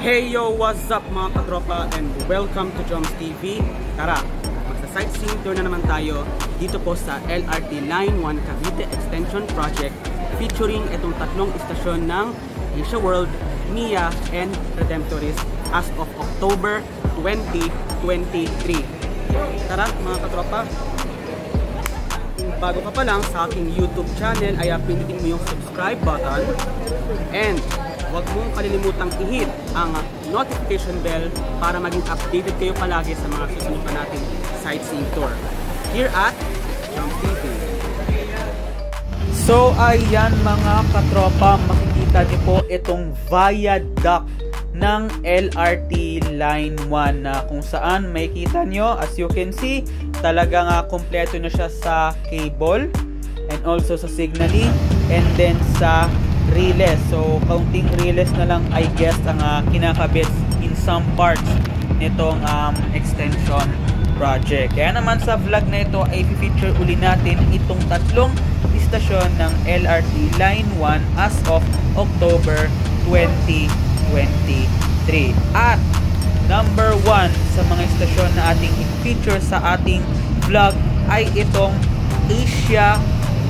Hey yo, what's up mga katropa and welcome to Joms TV. Tara, magsa-sightseeing tour na naman tayo dito po sa LRT Line 1 Cavite Extension Project featuring itong tatlong istasyon ng Asia World, MIA, and Redemptorist as of October 2023. Tara mga katropa, kung bago ka pa lang sa aking YouTube channel ay pindutin mo yung subscribe button and huwag mong kalilimutang i-hit ang notification bell para maging updated kayo palagi sa mga susunod pa nating sightseeing tour here at Joms TV. So ayan mga katropa, makikita niyo po itong viaduct ng LRT Line 1 na kung saan makikita niyo, as you can see, talagang kompleto na siya sa cable and also sa signaling and then sa relays. So, counting relays na lang I guess ang kinakabit in some parts nitong extension project. Kaya naman sa vlog na ito ay i-feature uli natin itong tatlong istasyon ng LRT Line 1 as of October 2023. At number 1 sa mga istasyon na ating i-feature sa ating vlog ay itong Asia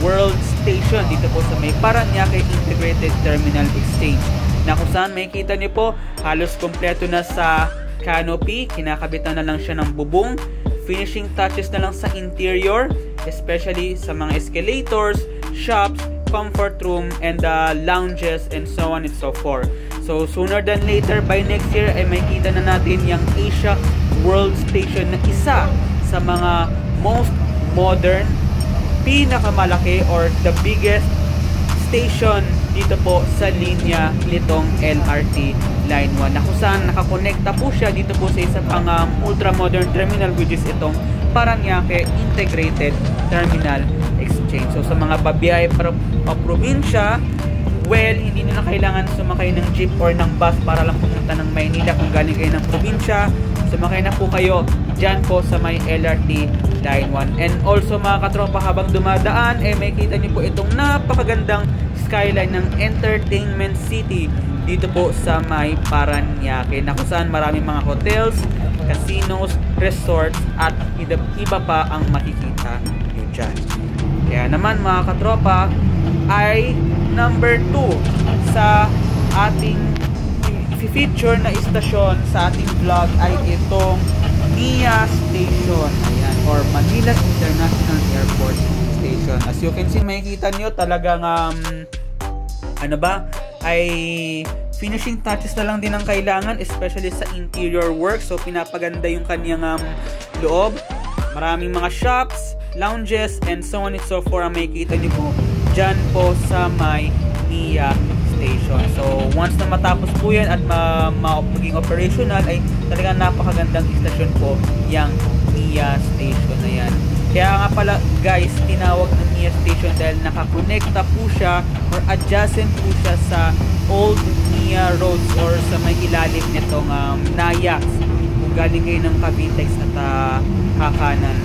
World Station dito po sa may Parañaque Integrated Terminal Exchange na kung saan makikita niyo po halos kompleto na sa canopy, kinakabitan na lang siya ng bubong, finishing touches na lang sa interior, especially sa mga escalators, shops, comfort room, and lounges and so on and so forth. So sooner than later, by next year ay makikita na natin yung Asia World Station na isa sa mga most modern, pinakamalaki or the biggest station dito po sa linya nitong LRT Line 1 na kung saan nakakonekta po siya dito po sa isa pang ultra modern terminal which is itong Parañaque Integrated Terminal Exchange. So sa mga babiyahe para probinsya, well, hindi na kailangan sumakay ng jeep or ng bus para lang pumunta ng Maynila kung galing kayo ng probinsya. Sumakay na po kayo dyan po sa may LRT Line 1. And also mga katropa, habang dumadaan may kita niyo po itong napakagandang skyline ng Entertainment City dito po sa may Parañaque na kung saan maraming mga hotels, casinos, resorts at iba pa ang makikita nyo dyan. Kaya naman mga katropa ay number 2 sa ating feature na istasyon sa ating vlog ay itong MIA Station, ayan, or Manila International Airport Station. As you can see, makikita nyo talagang ay finishing touches na lang din ang kailangan, especially sa interior work. So pinapaganda yung kanyang loob. Maraming mga shops, lounges, and so on and so forth ang makikita nyo po dyan po sa may MIA Station. So once na matapos po yan at maging operational ay talagang napakagandang istasyon po yung MIA Station na yan. Kaya nga pala guys, tinawag ng MIA Station dahil nakakonekta po siya or adjacent po siya sa old MIA roads or sa may ilalim nitong Nayax. Kung galing kayo ng Cavite at kakanan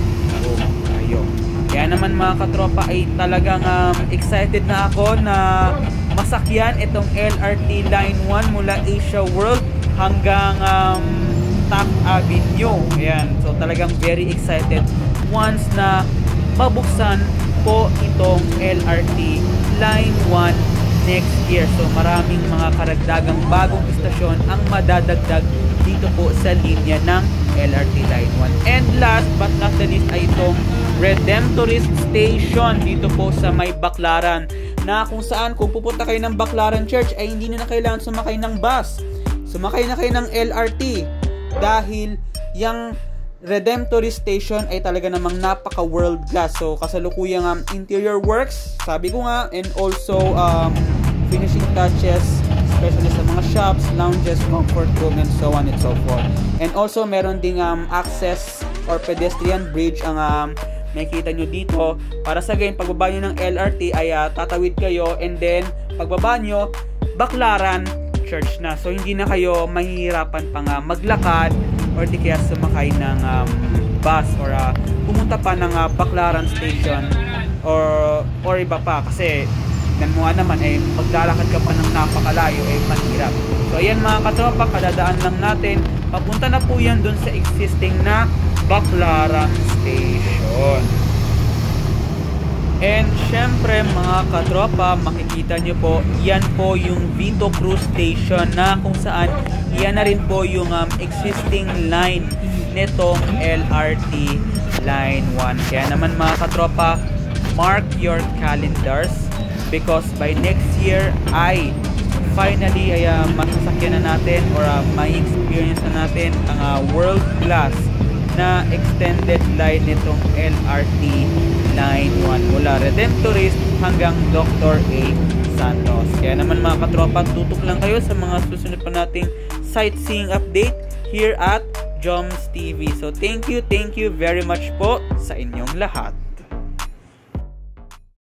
po kayo. Kaya naman mga katropa ay talagang excited na ako na masakyan itong LRT Line 1 mula Asia World hanggang Taft Avenue. Ayan. So talagang very excited once na mabuksan po itong LRT Line 1 next year. So maraming mga karagdagang bagong istasyon ang madadagdag dito po sa linya ng LRT Line 1. And last but not the least ay itong Redemptorist Station dito po sa may Baclaran na kung saan kung pupunta kayo ng Baclaran Church ay hindi na kailangan sumakay ng bus. Sumakay na kayo ng LRT dahil yung Redemptorist Station ay talaga namang napaka world class. So kasalukuyang interior works, sabi ko nga, and also finishing touches, especially sa mga shops, lounges, comfort room, and so on and so forth. And also meron ding access or pedestrian bridge ang makikita nyo dito para sa ganyan pagbaba nyo ng LRT ay tatawid kayo and then pagbaba nyo Baclaran Church na. So hindi na kayo mahihirapan pang maglakad or di kaya sumakay ng bus or pumunta pa ng Baclaran Station or iba pa kasi tignan mo naman, maglalakad ka pa ng napakalayo, mahirap. So ayan mga katropa, kadadaan lang natin, papunta na po yan dun sa existing na Baclaran Station. And syempre mga katropa, makikita nyo po, yan po yung Vito Cruz Station na kung saan yan na rin po yung existing line nitong LRT Line 1. Kaya naman mga katropa, mark your calendars because by next year ay finally ay masasakyan na natin or may experience na natin ang world class na extended line nitong LRT Line 1 mula Redemptorist hanggang Dr. A. Santos. Kaya naman mga katropa, tutok lang kayo sa mga susunod pa nating sightseeing update here at Joms TV. So thank you very much po sa inyong lahat.